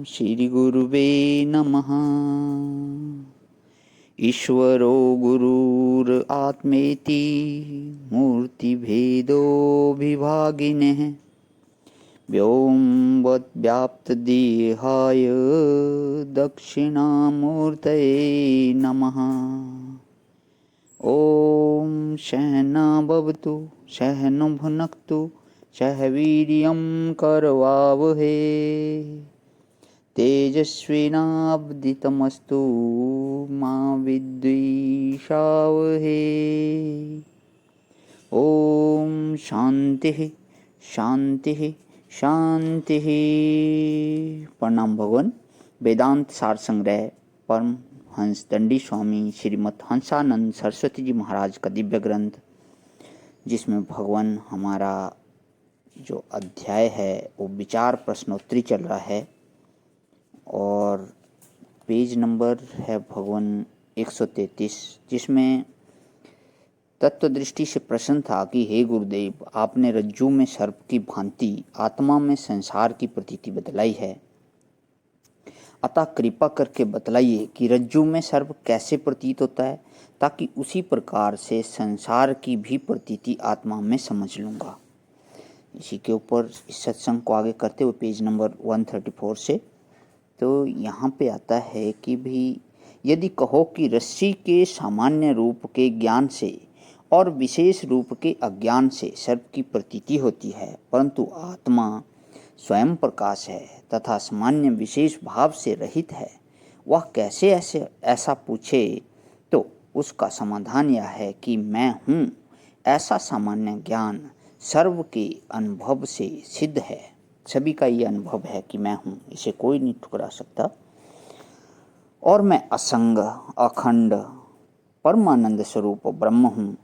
श्रीगुरुवे नमः। ईश्वरो गुरुरात्मेति मूर्तिभेदो विभागिनः व्योमवद्व्याप्तदेहाय दक्षिणामूर्तये नमः। ॐ सहना भवतु सहनौ भुनक्तु सह वीर्यं करवावहै तेजस्विनावधीतमस्तु मा विद्विषावहै। ॐ शांति शांति शांति। प्रणाम भगवान। वेदांत सार संग्रह परम हंस दंडी स्वामी श्रीमद हंसानंद सरस्वती जी महाराज का दिव्य ग्रंथ, जिसमें भगवान हमारा जो अध्याय है वो विचार प्रश्नोत्तरी चल रहा है और पेज नंबर है भगवान 133, जिसमें तत्व दृष्टि से प्रश्न था कि हे गुरुदेव, आपने रज्जु में सर्प की भांति आत्मा में संसार की प्रतीति बतलाई है, अतः कृपा करके बतलाइए कि रज्जु में सर्प कैसे प्रतीत होता है, ताकि उसी प्रकार से संसार की भी प्रतीति आत्मा में समझ लूँगा। इसी के ऊपर इस सत्संग को आगे करते हुए पेज नंबर 134 से तो यहाँ पे आता है कि भी यदि कहो कि रस्सी के सामान्य रूप के ज्ञान से और विशेष रूप के अज्ञान से सर्प की प्रतीति होती है, परंतु आत्मा स्वयं प्रकाश है तथा सामान्य विशेष भाव से रहित है, वह कैसे ऐसा पूछे, तो उसका समाधान यह है कि मैं हूँ ऐसा सामान्य ज्ञान सर्व के अनुभव से सिद्ध है। सभी का ये अनुभव है कि मैं हूँ, इसे कोई नहीं ठुकरा सकता। और मैं असंग अखंड परमानंद स्वरूप ब्रह्म हूँ,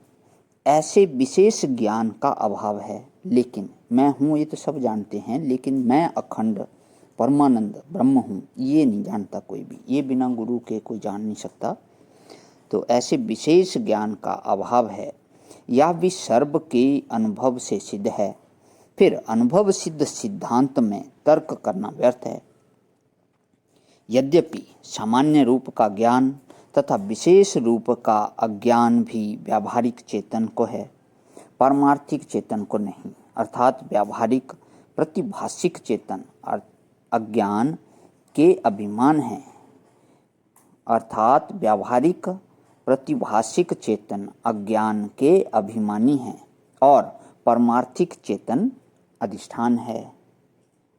ऐसे विशेष ज्ञान का अभाव है। लेकिन मैं हूँ ये तो सब जानते हैं, लेकिन मैं अखंड परमानंद ब्रह्म हूँ ये नहीं जानता कोई भी, ये बिना गुरु के कोई जान नहीं सकता। तो ऐसे विशेष ज्ञान का अभाव है, यह भी सर्व के अनुभव से सिद्ध है। फिर अनुभव सिद्ध सिद्धांत में तर्क करना व्यर्थ है। यद्यपि सामान्य रूप का ज्ञान तथा विशेष रूप का अज्ञान भी व्यावहारिक चेतन को है, पारमार्थिक चेतन को नहीं। अर्थात व्यावहारिक प्रतिभाषिक चेतन अज्ञान के अभिमान है, अर्थात व्यावहारिक प्रतिभाषिक चेतन अज्ञान के अभिमानी है और परमार्थिक चेतन अधिष्ठान है।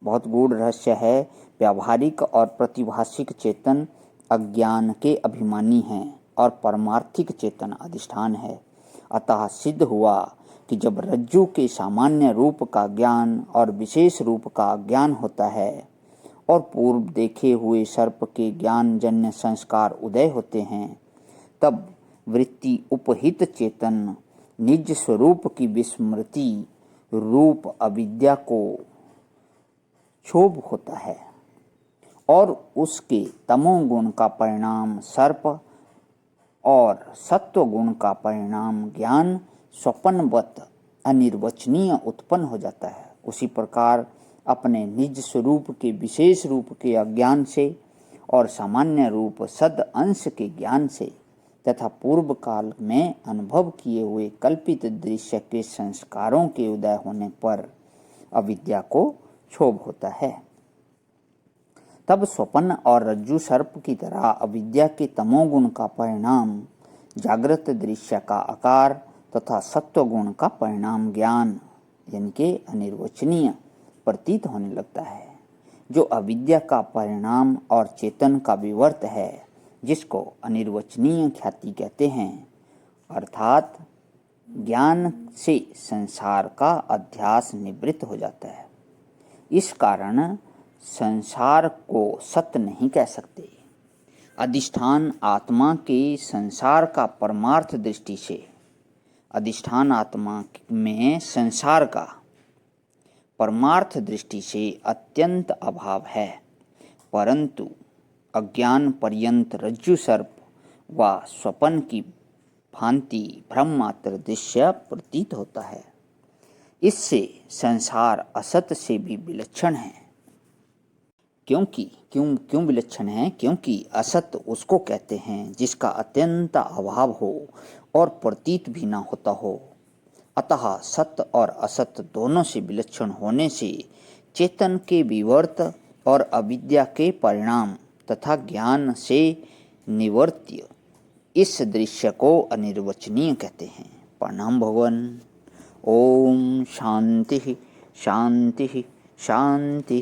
बहुत गूढ़ रहस्य है। व्यावहारिक और प्रतिभाषिक चेतन अज्ञान के अभिमानी हैं और परमार्थिक चेतन अधिष्ठान है। अतः सिद्ध हुआ कि जब रज्जु के सामान्य रूप का ज्ञान और विशेष रूप का ज्ञान होता है और पूर्व देखे हुए सर्प के ज्ञान जन्य संस्कार उदय होते हैं, तब वृत्ति उपहित चेतन निज स्वरूप की विस्मृति रूप अविद्या को क्षोभ होता है और उसके तमोगुण का परिणाम सर्प और सत्व गुण का परिणाम ज्ञान स्वप्नवत अनिर्वचनीय उत्पन्न हो जाता है। उसी प्रकार अपने निज स्वरूप के विशेष रूप के अज्ञान से और सामान्य रूप सद अंश के ज्ञान से तथा पूर्व काल में अनुभव किए हुए कल्पित दृश्य के संस्कारों के उदय होने पर अविद्या को क्षोभ होता है। तब स्वप्न और रज्जु सर्प की तरह अविद्या के तमोगुण का परिणाम जागृत दृश्य का आकार तथा सत्वगुण का परिणाम ज्ञान यानी कि अनिर्वचनीय प्रतीत होने लगता है, जो अविद्या का परिणाम और चेतन का विवर्त है, जिसको अनिर्वचनीय ख्याति कहते हैं। अर्थात ज्ञान से संसार का अध्यास निवृत्त हो जाता है। इस कारण संसार को सत्य नहीं कह सकते। अधिष्ठान आत्मा के संसार का परमार्थ दृष्टि से अधिष्ठान आत्मा में संसार का परमार्थ दृष्टि से अत्यंत अभाव है, परंतु अज्ञान पर्यंत रज्जु सर्प व स्वपन की भांति भ्रम मात्र दृश्य प्रतीत होता है। इससे संसार असत से भी विलक्षण है, क्योंकि क्यों विलक्षण है? क्योंकि असत उसको कहते हैं जिसका अत्यंत अभाव हो और प्रतीत भी ना होता हो। अतः सत्य और असत दोनों से विलक्षण होने से चेतन के विवर्त और अविद्या के परिणाम तथा ज्ञान से निवर्त्य इस दृश्य को अनिर्वचनीय कहते हैं। प्रणाम भगवान। ओम शांति शांति शांति।